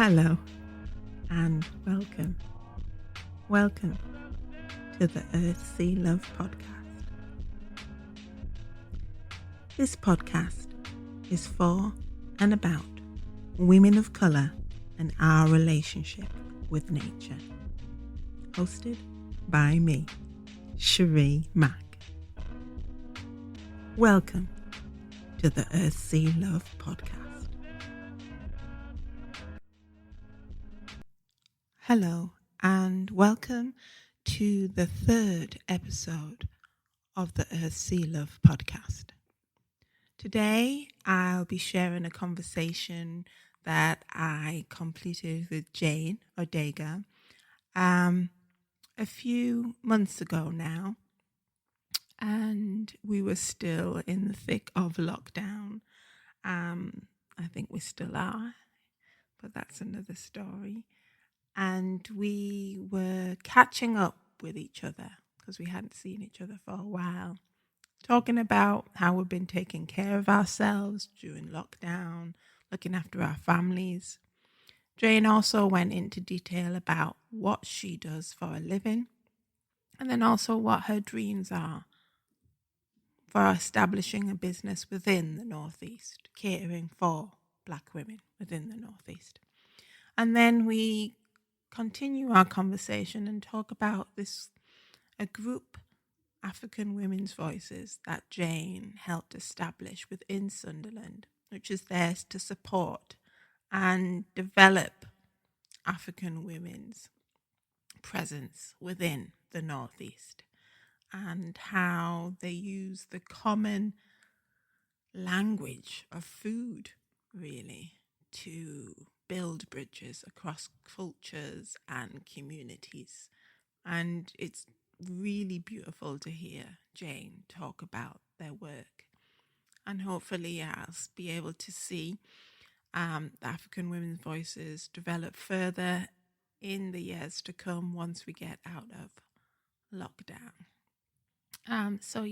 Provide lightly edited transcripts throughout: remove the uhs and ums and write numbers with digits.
Hello and welcome. Welcome to the Earth, Sea, Love podcast. This podcast is for and about women of colour and our relationship with nature. Hosted by me, Cherie Mack. Welcome to the Earth, Sea, Love podcast. Hello and welcome to the third episode of the Earth, Sea, Love podcast. Today I'll be sharing a conversation that I completed with Jane Odegha a few months ago now, and we were still in the thick of lockdown. I think we still are, but that's another story. And we were catching up with each other because we hadn't seen each other for a while, talking about how we've been taking care of ourselves during lockdown, looking after our families. Jane also went into detail about what she does for a living, and then also what her dreams are for establishing a business within the Northeast, catering for Black women within the Northeast. And then we continue our conversation and talk about a group, African Women's Voices, that Jane helped establish within Sunderland, which is there to support and develop African women's presence within the Northeast, and how they use the common language of food, really, to build bridges across cultures and communities. And it's really beautiful to hear Jane talk about their work. And hopefully I'll be able to see the African Women's Voices develop further in the years to come once we get out of lockdown. So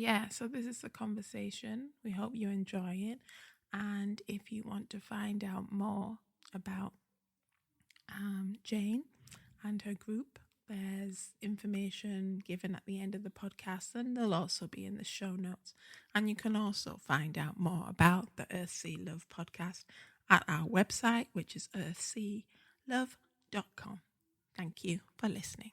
this is the conversation. We hope you enjoy it. And if you want to find out more about Jane and her group, there's information given at the end of the podcast, and they'll also be in the show notes. And you can also find out more about the Earth, Sea, Love podcast at our website, which is earthsealove.com. Thank you for listening.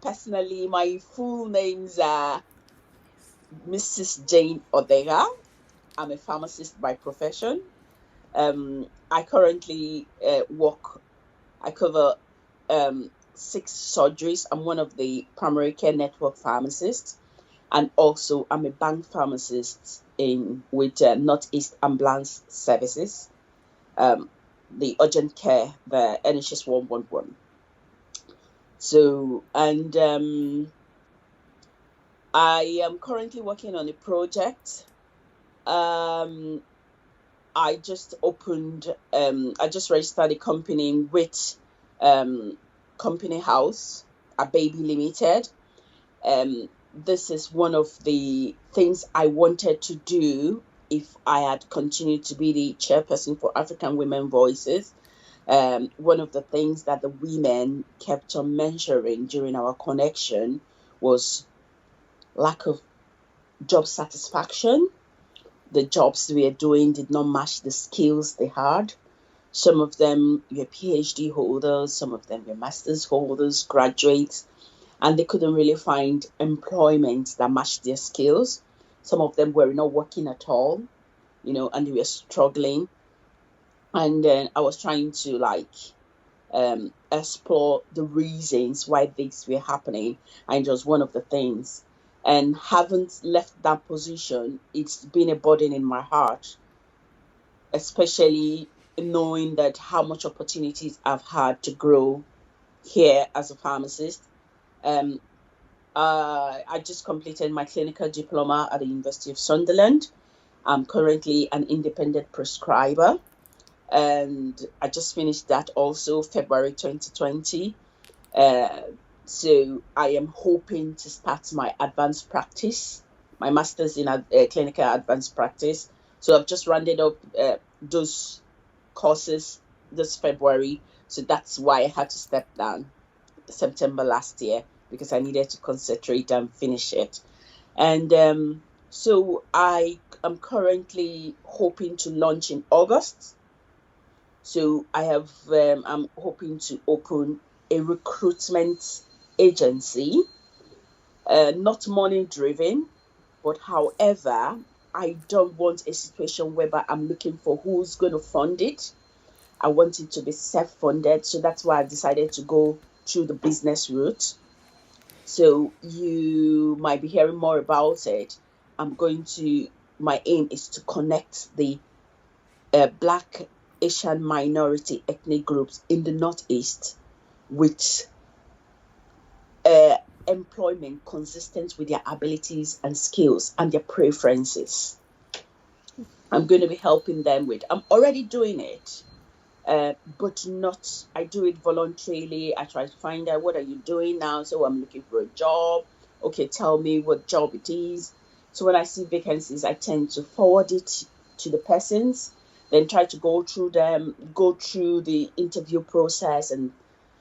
Personally, my full names are Mrs. Jane Odegha. I'm a pharmacist by profession. I currently I cover 6 surgeries. I'm one of the primary care network pharmacists, and also I'm a bank pharmacist with Northeast Ambulance Services, the urgent care, the NHS 111. So, and I am currently working on a project. I just registered a company with Company House, a Baby Limited. This is one of the things I wanted to do if I had continued to be the chairperson for African Women Voices. One of the things that the women kept on mentioning during our connection was lack of job satisfaction. The jobs we were doing did not match the skills they had. Some of them were PhD holders, some of them were master's holders, graduates, and they couldn't really find employment that matched their skills. Some of them were not working at all, and they were struggling. And then I was trying to explore the reasons why things were happening, and it was one of the things. And haven't left that position. It's been a burden in my heart, especially knowing that how much opportunities I've had to grow here as a pharmacist. I just completed my clinical diploma at the University of Sunderland. I'm currently an independent prescriber. and I just finished that also February 2020. Uh, so I am hoping to start my advanced practice, my master's in clinical advanced practice. So I've just rounded up those courses this February. So that's why I had to step down September last year, because I needed to concentrate and finish it. And so I am currently hoping to launch in August. So I'm hoping to open a recruitment agency, not money driven, but however, I don't want a situation whereby I'm looking for who's going to fund it. I want it to be self-funded. So that's why I decided to go through the business route. So you might be hearing more about it. My aim is to connect the Black, Asian minority ethnic groups in the Northeast with uh, employment consistent with their abilities and skills and their preferences. I'm going to be helping them with. I'm already doing it, but not. I do it voluntarily. I try to find out, what are you doing now? So I'm looking for a job. Okay, tell me what job it is. So when I see vacancies, I tend to forward it to the persons, then try to go through them, go through the interview process, and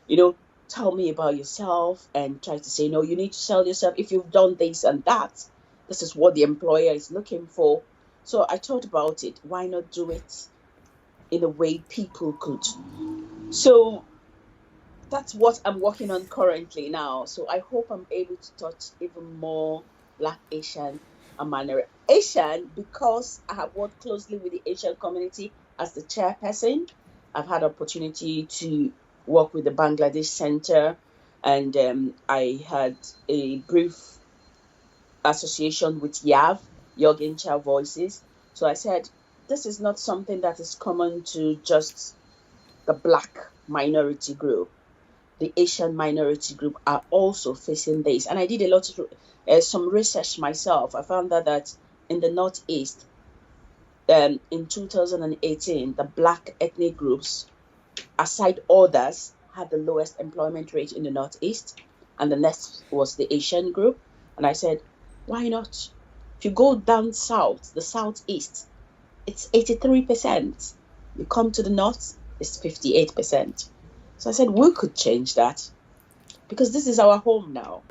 you know, tell me about yourself, and try to say, no, you need to sell yourself. If you've done this and that, this is what the employer is looking for. So I thought about it. Why not do it in a way people could? So that's what I'm working on currently now. So I hope I'm able to touch even more Black, Asian, and minority Asian, because I have worked closely with the Asian community as the chairperson. I've had opportunity to work with the Bangladesh Center, and I had a brief association with YAV, Young Child Voices. So I said, this is not something that is common to just the Black minority group. The Asian minority group are also facing this. And I did a lot of some research myself. I found that in the Northeast, in 2018, the Black ethnic groups, aside others, had the lowest employment rate in the Northeast. And the next was the Asian group. And I said, why not? If you go down south, the Southeast, it's 83%. You come to the North, it's 58%. So I said, we could change that, because this is our home now.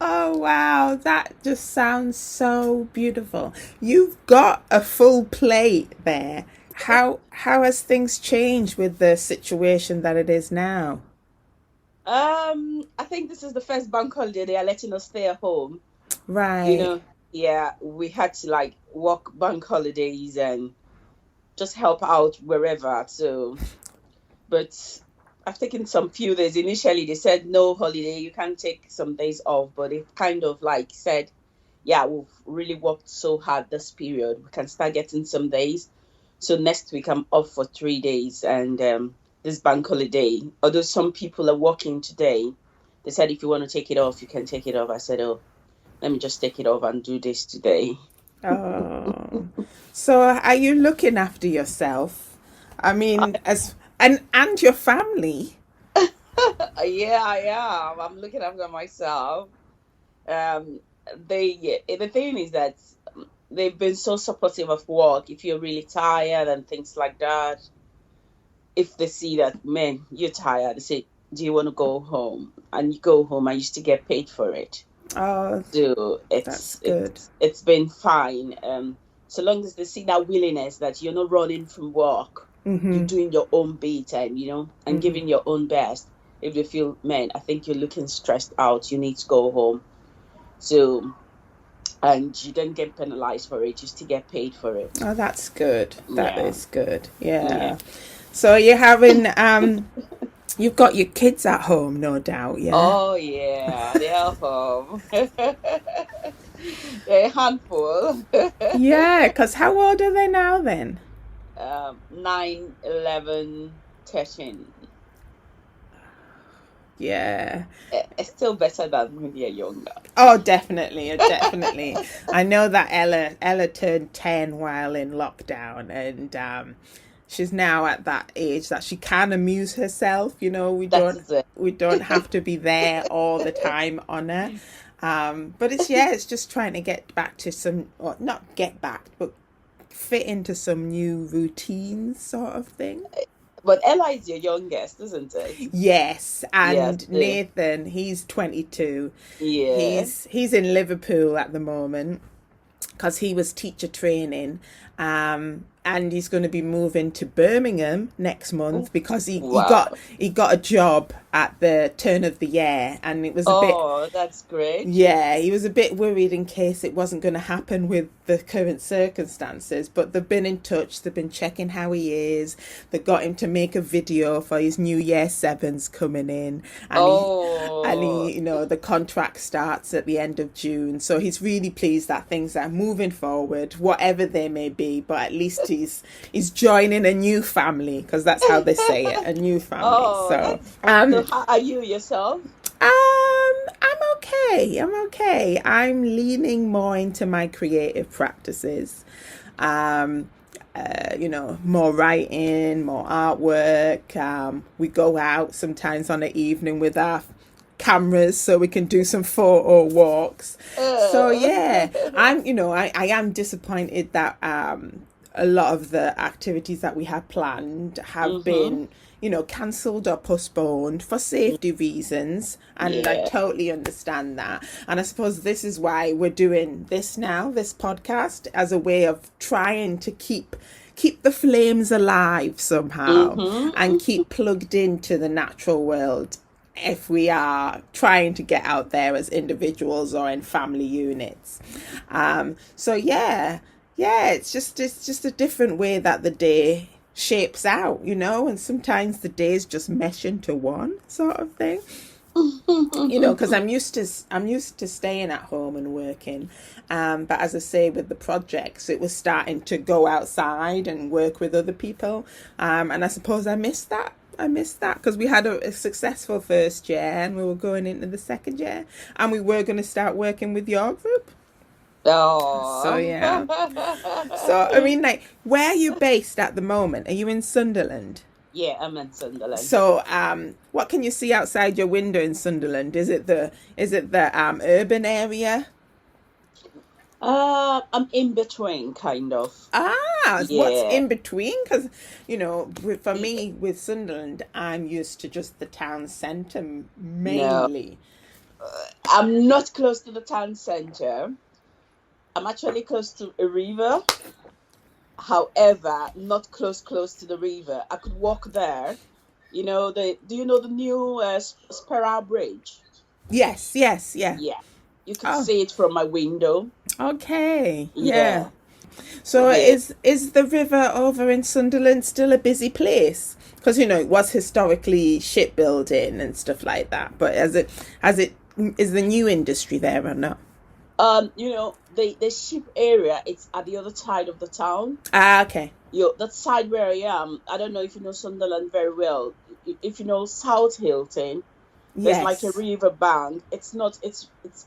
Oh wow, that just sounds so beautiful. You've got a full plate there. How has things changed with the situation that it is now? I think this is the first bank holiday they are letting us stay at home. You Right. know, yeah, we had to like work bank holidays and just help out wherever. So, but I've taken some few days. Initially, they said no holiday, you can't take some days off, but it kind of like said, yeah, we've really worked so hard this period. We can start getting some days. So next week I'm off for 3 days, and this bank holiday. Although some people are working today, they said if you want to take it off, you can take it off. I said, oh, let me just take it off and do this today. Oh. So are you looking after yourself? I mean, as and your family. Yeah, I am. I'm looking after myself. Um, the thing is that they've been so supportive of work. If you're really tired and things like that, if they see that, man, you're tired, they say, do you want to go home? And you go home and you still get paid for it. Oh, So that's good. it's been fine. So long as they see that willingness that you're not running from work, you're Mhm. doing your own bit, and and giving your own best. If they feel, man, I think you're looking stressed out, you need to go home. So, and you don't get penalized for it, you still get paid for it. Oh, that's good. That Yeah, is good. yeah. Yeah. So you're having you've got your kids at home, no doubt, yeah? Oh yeah, they're home. They're a handful. Yeah, because how old are they now then? 9, 11, 13. Yeah. It's still better than when they're younger. Oh, definitely, definitely. I know that Ella turned 10 while in lockdown, and she's now at that age that she can amuse herself. You know, That is it. we don't have to be there all the time on her. But it's just trying to get back to some, or not get back, but fit into some new routines, sort of thing. But Ella is your youngest, isn't it? Yes, Yes. and Nathan, he's 22. Yeah. He's in Liverpool at the moment because he was teacher training, and he's going to be moving to Birmingham next month because Wow. he got a job at the turn of the year, and it was a bit. Oh, that's great. Yeah, he was a bit worried in case it wasn't going to happen with the current circumstances, but they've been in touch, they've been checking how he is, they got him to make a video for his new year sevens coming in, and Oh. he, you know, the contract starts at the end of June, so he's really pleased that things are moving forward, whatever they may be, but at least he's joining a new family, because that's how they say it, a new family. Oh, So, so how are you yourself? I'm okay. I'm okay. I'm leaning more into my creative practices. You know, more writing, more artwork. We go out sometimes on the evening with our cameras so we can do some photo walks. So yeah, I am disappointed that a lot of the activities that we had planned have been, you know, cancelled or postponed for safety reasons, and I Yeah. totally understand that. And I suppose this is why we're doing this now, this podcast, as a way of trying to keep the flames alive somehow, and keep plugged into the natural world if we are trying to get out there as individuals or in family units. So yeah, it's just a different way that the day shapes out, you know, and sometimes the days just mesh into one sort of thing. You know, because I'm used to staying at home and working, but as I say, with the projects, it was starting to go outside and work with other people, and I suppose I missed that because we had a successful first year and we were going into the second year, and we were going to start working with your group. So yeah. So I mean, like, where are you based at the moment? Are you in Sunderland? Yeah, I'm in Sunderland. So, what can you see outside your window in Sunderland? Is it the urban area? I'm in between, kind of. What's Yeah. in between? Because, you know, for me with Sunderland, I'm used to just the town centre No, mainly. I'm not close to the town center. I'm actually close to a river. However, not close to the river. I could walk there. You know, do you know the new Spiral Bridge? Yes, yeah. Yeah. You can Oh, see it from my window. okay, yeah. Yeah. So Yeah. is the river over in Sunderland still a busy place? Because, you know, it was historically shipbuilding and stuff like that. But is the new industry there or not? You know, the ship area, it's at the other side of the town. Okay. That side where I am, I don't know if you know Sunderland very well. If you know South Hilton, there's like a Yes. river bank. It's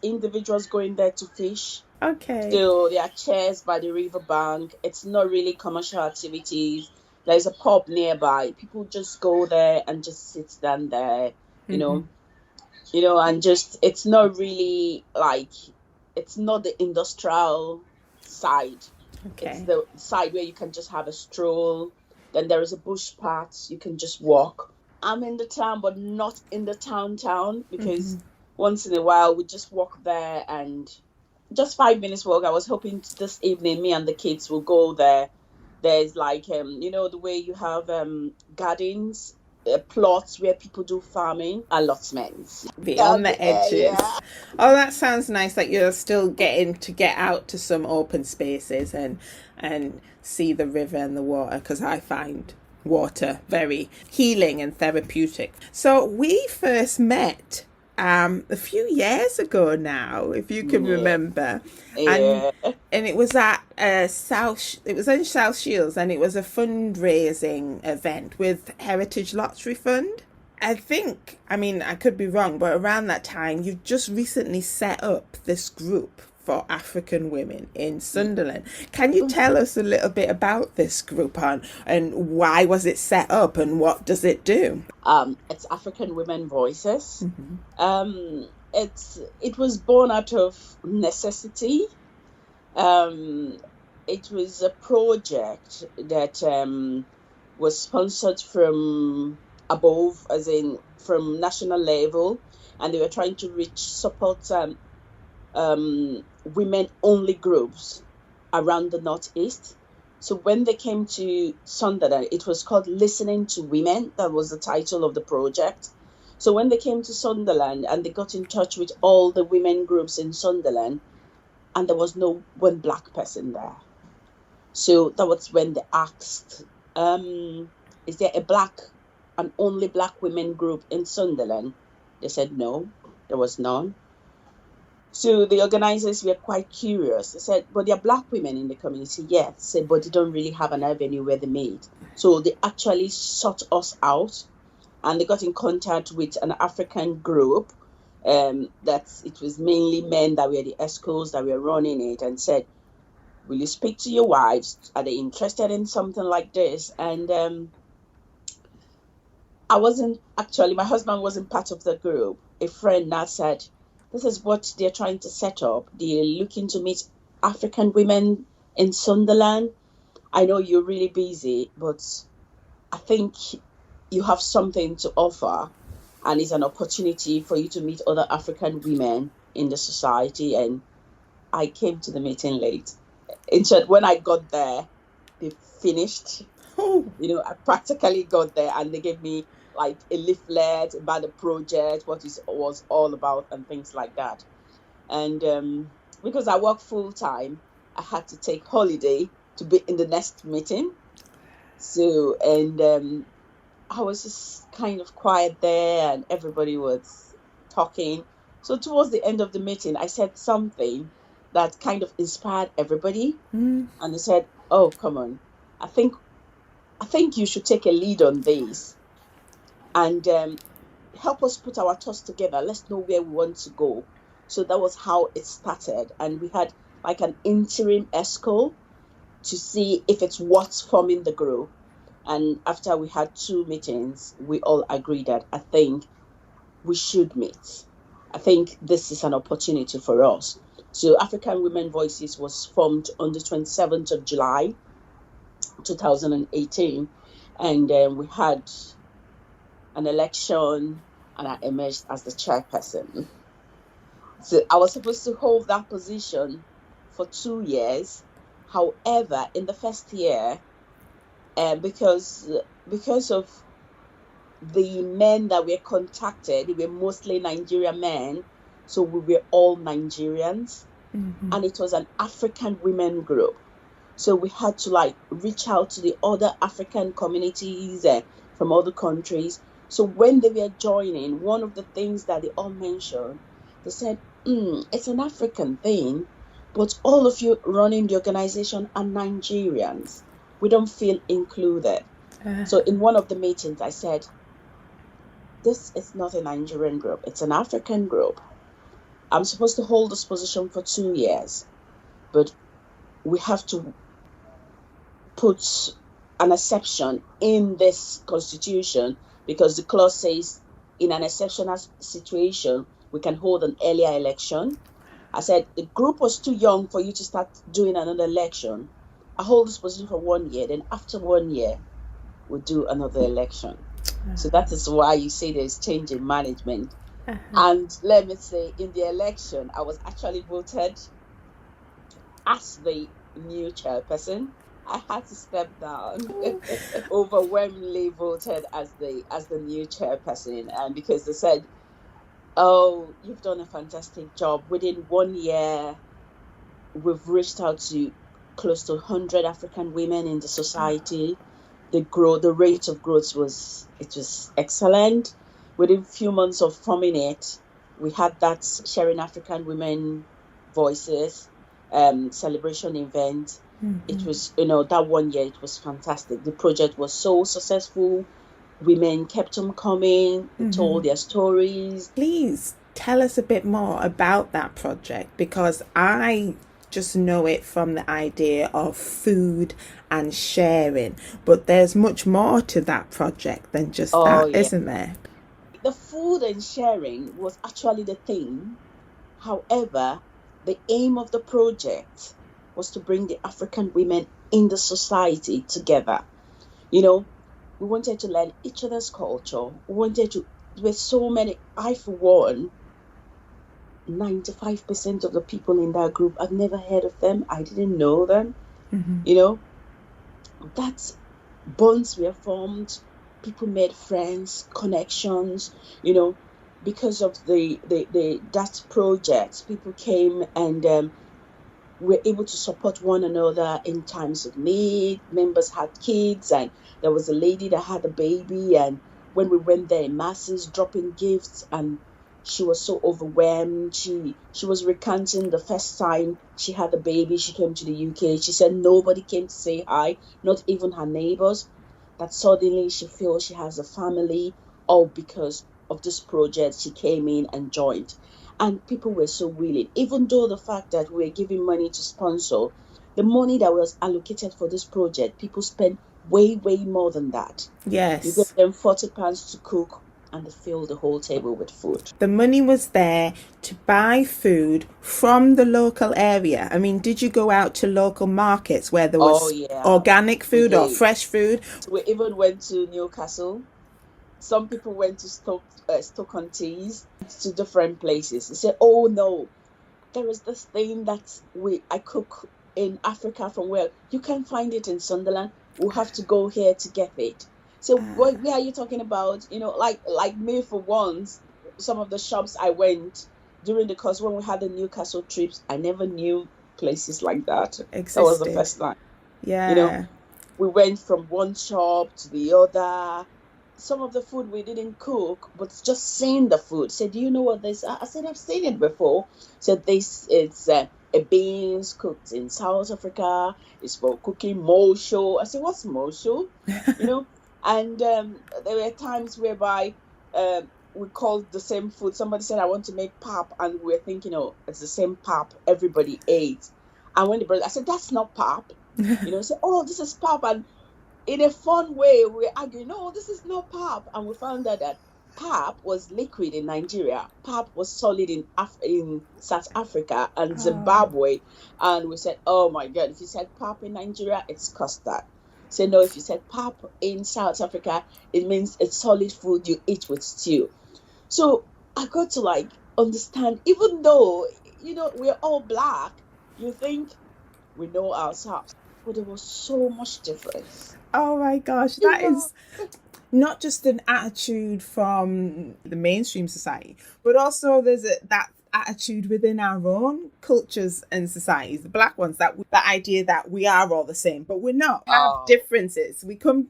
individuals going there to fish. Okay. So there are chairs by the river bank. It's not really commercial activities. There's a pub nearby. People just go there and just sit down there, you Mm-hmm. know, and just it's not really like it's not the industrial side. It's Okay. the side where you can just have a stroll. Then there is a bush path. You can just walk. I'm in the town, but not in the town because once in a while we just walk there and just 5 minutes walk. I was hoping this evening me and the kids will go there. There's like you know the way you have gardens, plots where people do farming, allotments. Be on And the edges. yeah, Oh, that sounds nice. Like you're still getting to get out to some open spaces and see the river and the water, because I find water very healing and therapeutic. So we first met a few years ago now, if you can yeah, remember, and yeah. it was at it was in South Shields, and it was a fundraising event with Heritage Lottery Fund. I think, I mean, I could be wrong, but around that time, you've just recently set up this group for African Women in Sunderland. Can you tell us a little bit about this group and why was it set up and what does it do? It's African Women Voices. It was born out of necessity. It was a project that was sponsored from above, as in from national level, and they were trying to support women-only groups around the Northeast. So when they came to Sunderland, it was called Listening to Women. That was the title of the project. So when they came to Sunderland and they got in touch with all the women groups in Sunderland, and there was no one black person there. So that was when they asked, is there an only black women group in Sunderland? They said no, there was none. So the organizers were quite curious. They said, but there are black women in the community, yes. Said, but they don't really have an avenue where they meet. So they actually sought us out and they got in contact with an African group. That it was mainly men that were the escorts that were running it, and said, will you speak to your wives? Are they interested in something like this? And my husband wasn't part of the group. A friend now said, this is what they're trying to set up. They're looking to meet African women in Sunderland. I know you're really busy, but I think you have something to offer, and it's an opportunity for you to meet other African women in the society. And I came to the meeting late. In short, when I got there, they finished. I practically got there and they gave me like a leaflet about the project, what it was all about and things like that. And because I work full time, I had to take holiday to be in the next meeting. So, I was just kind of quiet there and everybody was talking. So towards the end of the meeting, I said something that kind of inspired everybody. And they said, oh, come on, I think you should take a lead on this and help us put our thoughts together. Let's know where we want to go. So that was how it started. And we had like an interim ESCO to see if it's worth forming the group. And after we had 2 meetings, we all agreed that I think we should meet. I think this is an opportunity for us. So African Women Voices was formed on the 27th of July, 2018. And we had an election and I emerged as the chairperson. So I was supposed to hold that position for 2 years. However, in the first year, because of the men that were contacted, they were mostly Nigerian men, so we were all Nigerians, and it was an African women group. So we had to reach out to the other African communities from other countries. So when they were joining, one of the things that they all mentioned, they said, it's an African thing, but all of you running the organization are Nigerians. We don't feel included. So in one of the meetings, I said, this is not a Nigerian group. It's an African group. I'm supposed to hold this position for 2 years, but we have to put an exception in this constitution because the clause says in an exceptional situation, we can hold an earlier election. I said, the group was too young for you to start doing another election. I hold this position for 1 year. Then after 1 year, we'll do another election. So that is why you say there's change in management. And let me say, in the election, I was actually voted as the new chairperson. I had to step down. Overwhelmingly voted as the new chairperson, and because they said, oh, you've done a fantastic job. Within 1 year, we've reached out to close to 100 African women in the society. The rate of growth was excellent. Within a few months of forming it, we had that Sharing African Women Voices celebration event. It was, that 1 year, it was fantastic. The project was so successful. Women kept on coming, they told their stories. Please tell us a bit more about that project, because I just know it from the idea of food and sharing, but there's much more to that project than just Oh, that, yeah. isn't there? The food and sharing was actually the theme. However, the aim of the project was to bring the African women in the society together. You know, we wanted to learn each other's culture. We wanted to, there were so many. I, for one, 95% of the people in that group, I've never heard of them. I didn't know them. You know, that's bonds were formed. People made friends, connections, you know, because of the that project. People came and were able to support one another in times of need. Members had kids, and there was a lady that had a baby. And when we went there in masses, dropping gifts, and she was so overwhelmed. She was recanting the first time she had a baby. She came to the UK. She said nobody came to say hi, not even her neighbors. That suddenly she feels she has a family, all because of this project. She came in and joined, and people were so willing, even though the fact that we were giving money to sponsor, the money that was allocated for this project, people spent way more than that. You give Yes. them 40 pounds to cook, and they fill the whole table with food. The money was there to buy food from the local area. I mean, did you go out to local markets where there Oh was yeah, organic we food or did. fresh food? We even went to Newcastle. Some people went to Stoke-on-Tees, to different places. They said, "Oh no, there is this thing that we I cook in Africa from where you can find it in Sunderland. We'll have to go here to get it." So where are you talking about? You know, like me for once, some of the shops I went during the course when we had the Newcastle trips, I never knew places like that. That was the Existed. first time. You know, Yeah. we went from one shop to the other. Some of the food we didn't cook, but just seeing the food. Said, "Do you know what this?" I said, "I've seen it before." Said, "This it's a beans cooked in South Africa. It's for cooking mosho." I said, "What's mosho?" You know, and there were times whereby we called the same food. Somebody said, "I want to make pap," and we were thinking, "Oh, it's the same pap everybody ate." And when the brother, I said, "That's not pap." You know, say, "Oh, this is pap," and in a fun way, we argued, "No, this is not pap." And we found out that pap was liquid in Nigeria. Pap was solid in South Africa and Zimbabwe. And we said, "Oh my God, if you said pap in Nigeria, it's custard." So no, if you said pap in South Africa, it means it's solid food you eat with stew. So I got to like understand, even though, we're all black, you think we know ourselves, but there was so much difference. Oh my gosh, You that know, is not just an attitude from the mainstream society, but also there's that attitude within our own cultures and societies, the black ones, that idea that we are all the same, but we're not. We have oh, differences. We come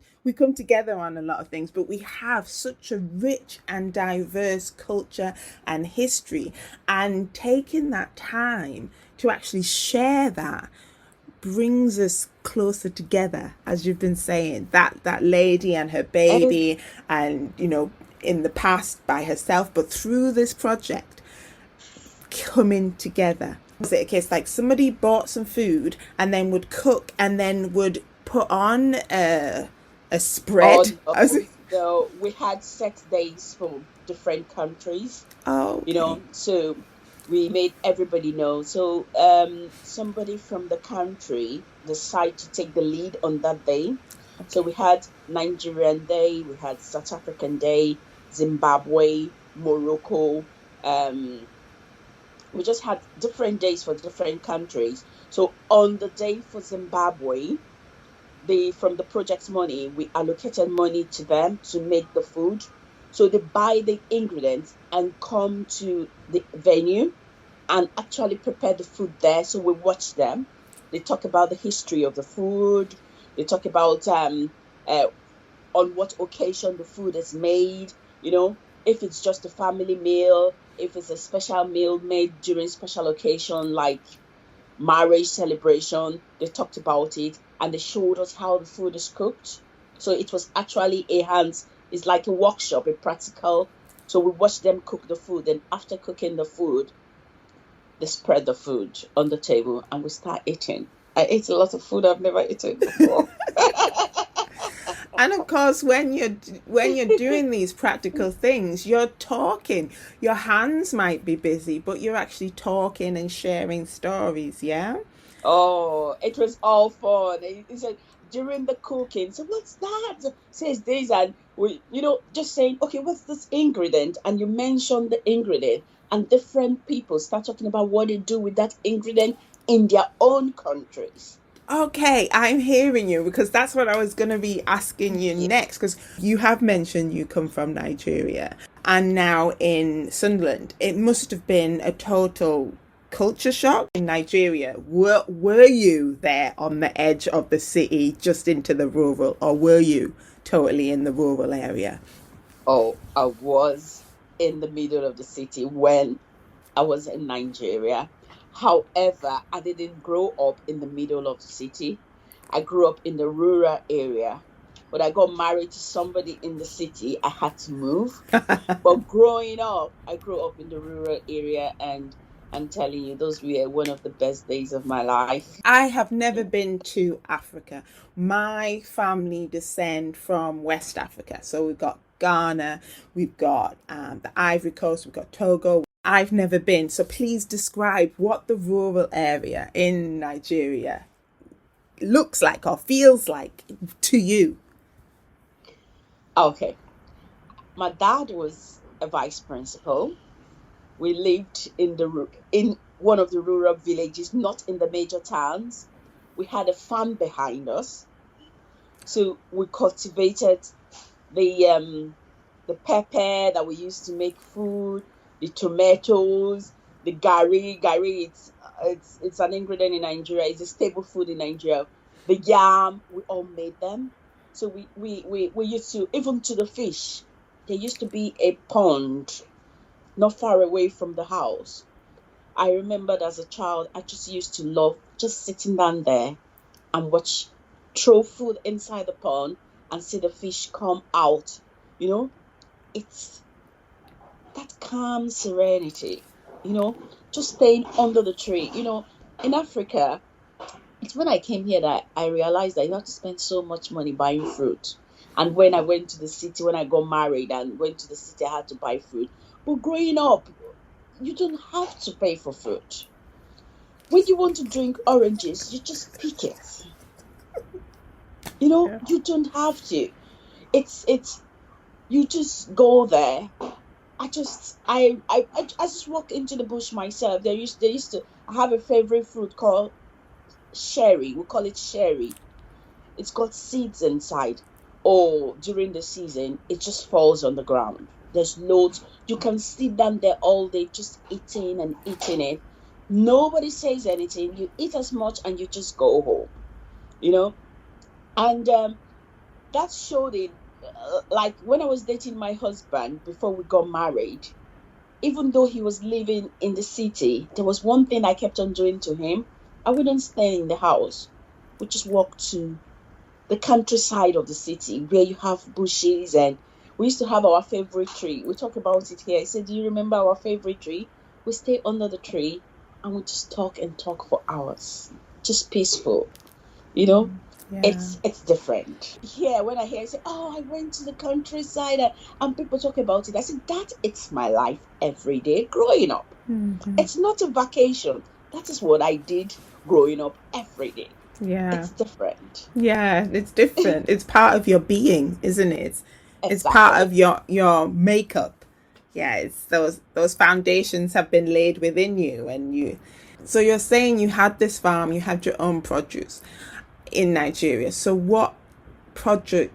together on a lot of things, but we have such a rich and diverse culture and history, and taking that time to actually share that brings us closer together, as you've been saying, that lady and her ex- baby, and in the past by herself, but through this project coming together. Was it a case like somebody bought some food and then would cook and then would put on a oh spread? no, no, we had set days for different countries, Oh, okay. so we made everybody know. So somebody from the country decided to take the lead on that day. So Okay. we had Nigerian Day, we had South African Day, Zimbabwe, Morocco. Um, we just had different days for different countries. So on the day for Zimbabwe, they from the project's money, we allocated money to them to make the food. So they buy the ingredients and come to the venue and actually prepare the food there. So we watch them. They talk about the history of the food. They talk about uh, on what occasion the food is made, if it's just a family meal, if it's a special meal made during special occasion like marriage celebration. They talked about it and they showed us how the food is cooked. So it was actually it's like a workshop, a practical So we watch them cook the food, and after cooking the food, they spread the food on the table and we start eating. I ate a lot of food I've never eaten before. And of course, when you're doing these practical things, you're talking. Your hands might be busy, but you're actually talking and sharing stories. Yeah. Oh, it was all fun. He said during the cooking, so what's that? Says this, and we, just saying, okay, what's this ingredient? And you mention the ingredient, and different people start talking about what they do with that ingredient in their own countries. Okay, I'm hearing you because that's what I was going to be asking you Yeah. next. Because you have mentioned you come from Nigeria and now in Sunderland. It must have been a total culture shock in Nigeria. Were you there on the edge of the city, just into the rural, or were you totally in the rural area? Oh, I was in the middle of the city when I was in Nigeria. However, I didn't grow up in the middle of the city. I grew up in the rural area. When I got married to somebody in the city, I had to move. But growing up, I grew up in the rural area, and I'm telling you, those were one of the best days of my life. I have never been to Africa. My family descend from West Africa. So we've got Ghana, we've got the Ivory Coast, we've got Togo. I've never been. So please describe what the rural area in Nigeria looks like or feels like to you. Okay, my dad was a vice principal. We lived in one of the rural villages, not in the major towns. We had a farm behind us, so we cultivated the pepper that we used to make food, the tomatoes, the gari. Gari, it's an ingredient in Nigeria. It's a staple food in Nigeria. The yam, we all made them. So we used to, even to the fish. There used to be a pond not far away from the house. I remembered as a child, I just used to love just sitting down there and watch, throw food inside the pond and see the fish come out. You know, it's that calm serenity, just staying under the tree. In Africa, it's when I came here that I realized that you have to spend so much money buying fruit. And when I went to the city, when I got married and went to the city, I had to buy fruit. But growing up, you don't have to pay for fruit. When you want to drink oranges, you just pick it. Yeah. You don't have to. It's you just go there. I just walk into the bush myself. They used to I have a favorite fruit called sherry. We call it sherry. It's got seeds inside. Or during the season, it just falls on the ground. There's loads. You can sit down there all day just eating and eating it. Nobody says anything. You eat as much and you just go home. You know, and that showed it. Like when I was dating my husband before we got married, even though he was living in the city, there was one thing I kept on doing to him. I wouldn't stay in the house. We just walk to the countryside of the city where you have bushes, and we used to have our favorite tree. We talk about it here. I said, do you remember our favorite tree? We stay under the tree and we just talk and talk for hours. Just peaceful, you know? Yeah. It's different. Here, when I hear I say, oh, I went to the countryside, and people talk about it, I said, that it's my life every day growing up. Mm-hmm. It's not a vacation. That is what I did growing up every day. Yeah. It's different. Yeah, it's different. It's part of your being, isn't it? It's part Exactly. of your makeup. Yeah, it's those foundations have been laid within you and you. So you're saying you had this farm, you had your own produce in Nigeria. So what produce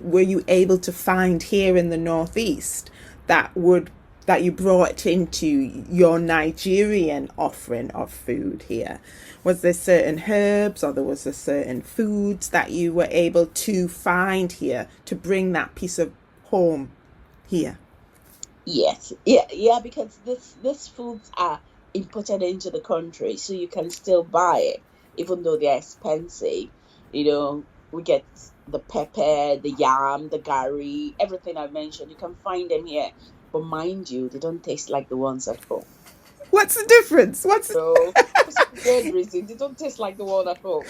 were you able to find here in the northeast that would that you brought into your Nigerian offering of food here? Was there certain herbs or there was a certain foods that you were able to find here to bring that piece of home here? Yes. Yeah, yeah, because this foods are imported into the country, so you can still buy it, even though they're expensive. You know, We get the pepper, the yam, the gari, everything I mentioned. You can find them here. But mind you, they don't taste like the ones at home. What's the difference? So, for some weird reason, they don't taste like the one at home.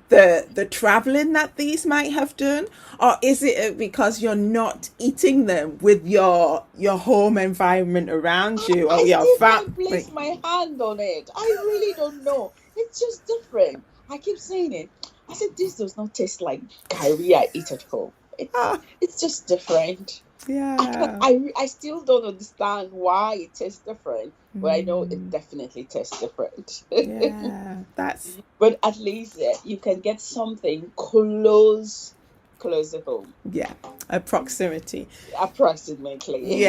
The traveling that these might have done, or is it because you're not eating them with your home environment around you or I your still can't family? place my hand on it. I really don't know. It's just different. I keep saying it. I said, this does not taste like curry I eat at home. Oh, It's just different. yeah. I still don't understand why it tastes different, but I know it definitely tastes different. Yeah, that's But at least you can get something close to home, yeah, a proximity. Yeah. approximately.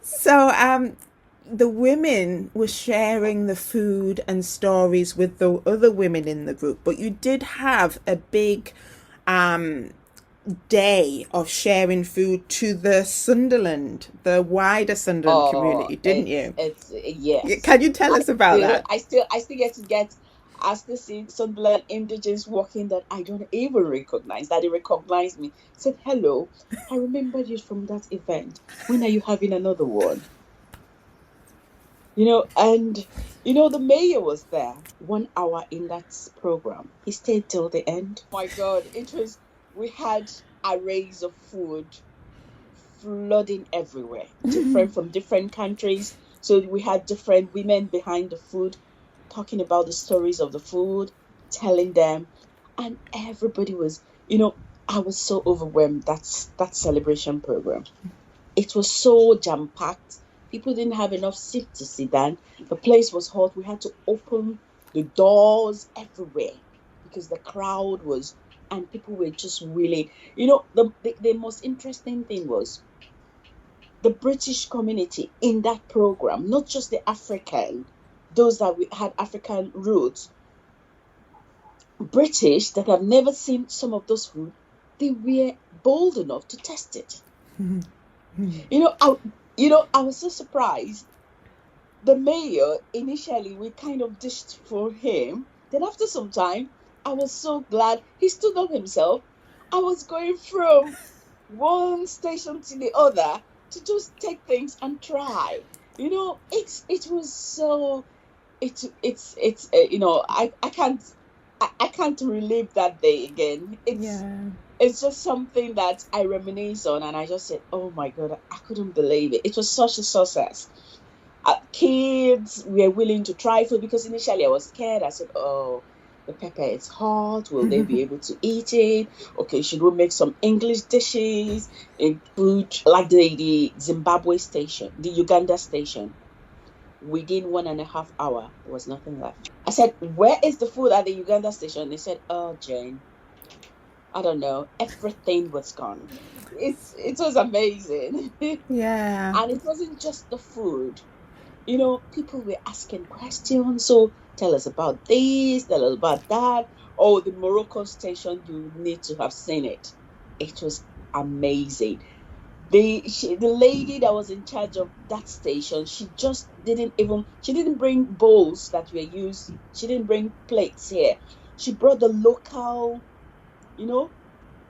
So the women were sharing the food and stories with the other women in the group, but you did have a big um day of sharing food to the Sunderland, the wider Sunderland Oh, community, didn't you? it's yes. Can you tell us about that? I still get. I still see Sunderland indigenous walking that I don't even recognize. That they recognize me. Said hello. I remember you from that event. When are you having another one? And the mayor was there 1 hour in that program. He stayed till the end. My God, we had arrays of food flooding everywhere, different from different countries. So we had different women behind the food talking about the stories of the food, telling them, and everybody was, I was so overwhelmed. That celebration program. It was so jam packed. People didn't have enough seats to sit down. The place was hot. We had to open the doors everywhere because the crowd was, and people were just really, the most interesting thing was the British community in that program, not just the African, those that we had African roots, British that have never seen some of those food, they were bold enough to test it. You know, I, I was so surprised. The mayor initially we kind of dished for him. Then after some time, I was so glad he stood up himself. I was going from one station to the other to just take things and try. It was so it's I can't relive that day again. Yeah. It's just something that I reminisce on, and I just said, "Oh my God, I couldn't believe it! It was such a success." Kids were willing to try food because initially I was scared. I said, "Oh, the pepper is hot. Will they be able to eat it? Okay, should we make some English dishes in food like the Zimbabwe station, the Uganda station?" Within 1.5 hours, there was nothing left. I said, "Where is the food at the Uganda station?" They said, "Oh, Jane, I don't know. Everything was gone." It was amazing. Yeah. And it wasn't just the food. People were asking questions. So tell us about this, tell us about that. Oh, the Morocco station, you need to have seen it. It was amazing. The lady that was in charge of that station, she didn't bring bowls that were used. She didn't bring plates here. She brought you know,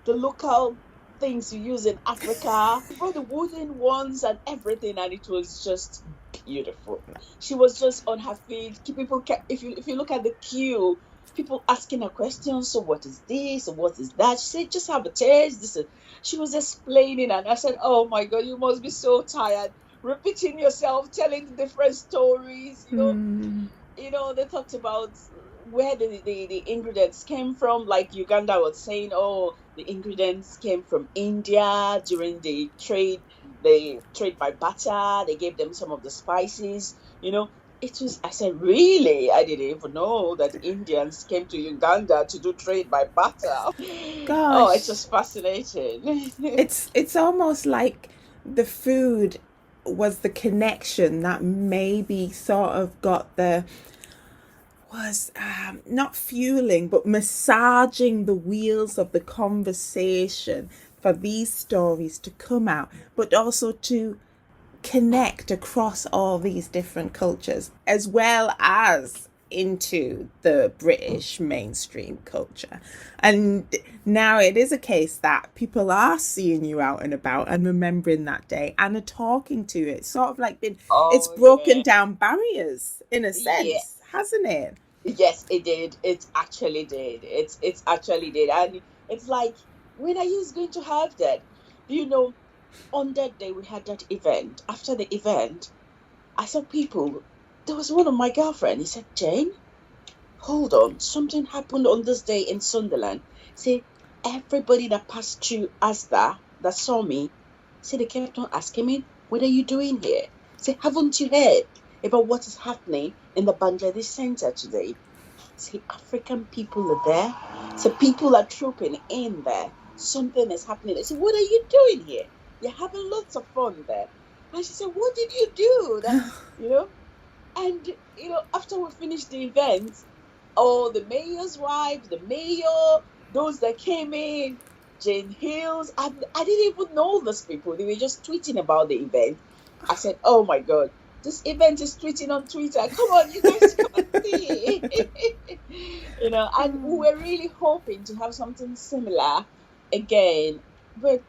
the local things you use in Africa. She brought the wooden ones and everything, and it was just beautiful. She was just on her feet. People kept, if you look at the queue, people asking her questions. So what is this? So what is that? She said, "Just have a taste." She was explaining, and I said, "Oh my God, you must be so tired." Repeating yourself, telling the different stories, they talked about where the ingredients came from. Like Uganda was saying, oh, the ingredients came from India during the trade by barter. They gave them some of the spices. I said, really? I didn't even know that Indians came to Uganda to do trade by barter. Oh, it's Gosh, just fascinating. it's almost like the food was the connection that maybe sort of got the was not fueling but massaging the wheels of the conversation for these stories to come out, but also to connect across all these different cultures, as well as into the British mainstream culture. And now it is a case that people are seeing you out and about and remembering that day and are talking to it. It's sort of like it's Oh broken yeah. down barriers in a Yeah. sense, hasn't it? Yes, it did. It actually did. It's actually did. And it's like, when are you going to have that? You know, on that day we had that event. After the event, I saw people. There was one of my girlfriend. He said, Jane, hold on. Something happened on this day in Sunderland. See, everybody that passed through Asda that saw me, see, they kept on asking me, what are you doing here? Say, haven't you heard about what is happening in the Bangladesh Center today? See, African people are there. So people are trooping in there. Something is happening. I said, what are you doing here? You're having lots of fun there. And she said, what did you do? You know, and after we finished the event, all the mayor's wives, the mayor, those that came in, Jane Hills, I didn't even know those people. They were just tweeting about the event. I said, oh my God, this event is tweeting on Twitter. Come on, you guys come and see. And we were really hoping to have something similar again. But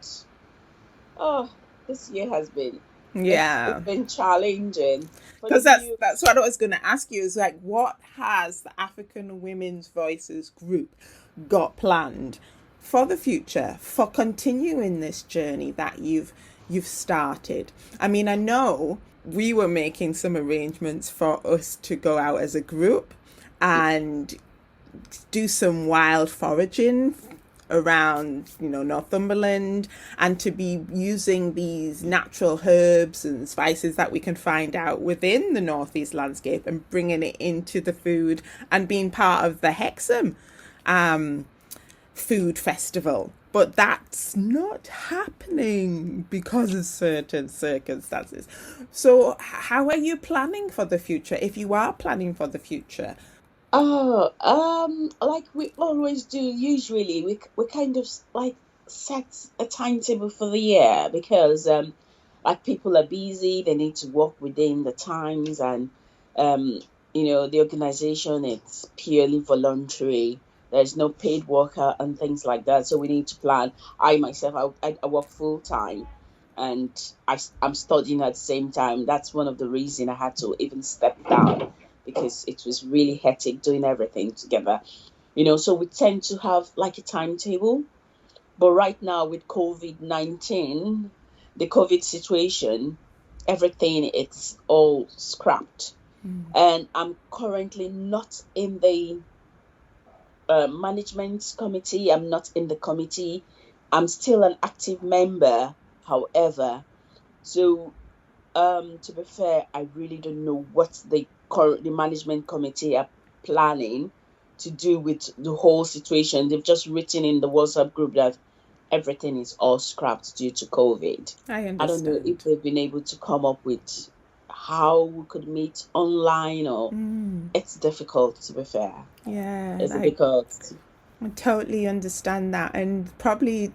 oh, this year has been, it's Yeah. been challenging for the Because that's youth. that's what I was going to ask you is like, what has the African Women's Voices group got planned for the future, for continuing this journey that you've started? I mean, I know we were making some arrangements for us to go out as a group and do some wild foraging around, Northumberland, and to be using these natural herbs and spices that we can find out within the Northeast landscape and bringing it into the food and being part of the Hexham food festival. But that's not happening because of certain circumstances. So how are you planning for the future, if you are planning for the future? Oh, like we always do, usually we kind of like set a timetable for the year because like people are busy, they need to work within the times, and um the organization, it's purely voluntary. There's no paid worker and things like that, so we need to plan. I myself, I work full time, and I'm studying at the same time. That's one of the reason I had to even step down, because it was really hectic doing everything together. So we tend to have like a timetable. But right now with COVID-19, the COVID situation, everything, it's all scrapped. And I'm currently not in the management committee. I'm not in the committee. I'm still an active member, however. So to be fair, I really don't know what the management committee are planning to do with the whole situation. They've just written in the WhatsApp group that everything is all scrapped due to COVID. I I don't know if understand. they've been able to come up with how we could meet online, or it's difficult, to be fair. Yeah, It's difficult. I totally understand that. And probably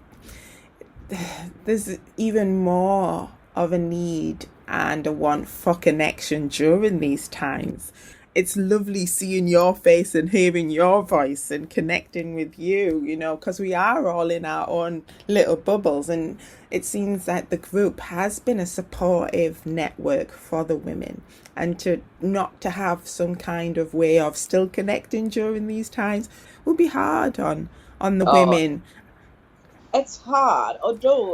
there's even more of a need and a want for connection during these times. It's lovely seeing your face and hearing your voice and connecting with you, because we are all in our own little bubbles. And it seems that the group has been a supportive network for the women. And to not to have some kind of way of still connecting during these times will be hard on the Oh, women. it's hard. Although,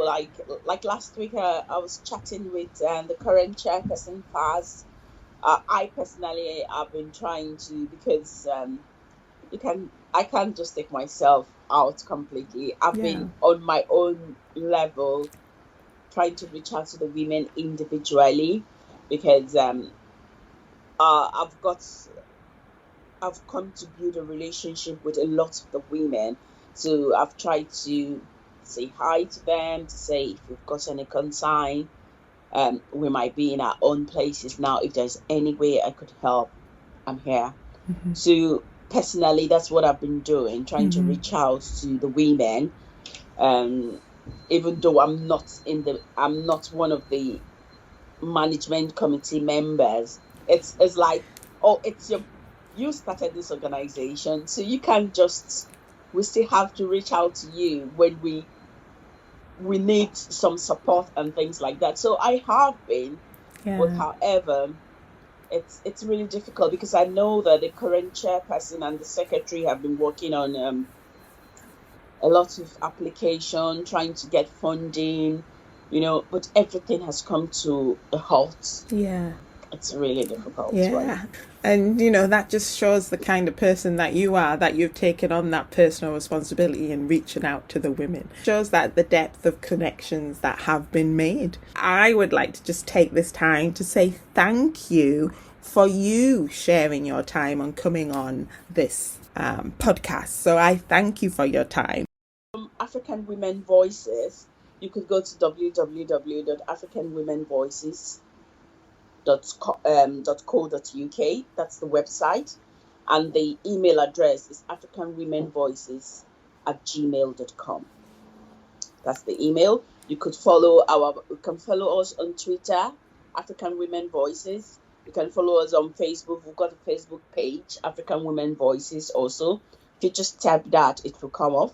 like last week, I was chatting with the current chairperson, Paz. I personally have been trying to, because I can't just take myself out completely. I've Yeah. been on my own level trying to reach out to the women individually, because uh, I've got I've come to build a relationship with a lot of the women. So I've tried to say hi to them, to say if we've got any consign. We might be in our own places now. If there's any way I could help, I'm here. So personally, that's what I've been doing, trying to reach out to the women. Um, Even though I'm not one of the management committee members. It's like, oh, it's your you started this organization, so you can't just, we still have to reach out to you when we need some support and things like that. So I have been, but Yeah. however, it's really difficult because I know that the current chairperson and the secretary have been working on a lot of application, trying to get funding, but everything has come to a halt. Yeah. It's really difficult right Yeah. And, that just shows the kind of person that you are, that you've taken on that personal responsibility and reaching out to the women. Shows that the depth of connections that have been made. I would like to just take this time to say thank you for you sharing your time and coming on this podcast. So I thank you for your time. African Women Voices, you could go to www.africanwomenvoices.co.uk. That's the website. And the email address is africanwomenvoices@gmail.com. That's the email. You can follow us on Twitter, African Women Voices. You can follow us on Facebook. We've got a Facebook page, African Women Voices also. If you just tap that, it will come up.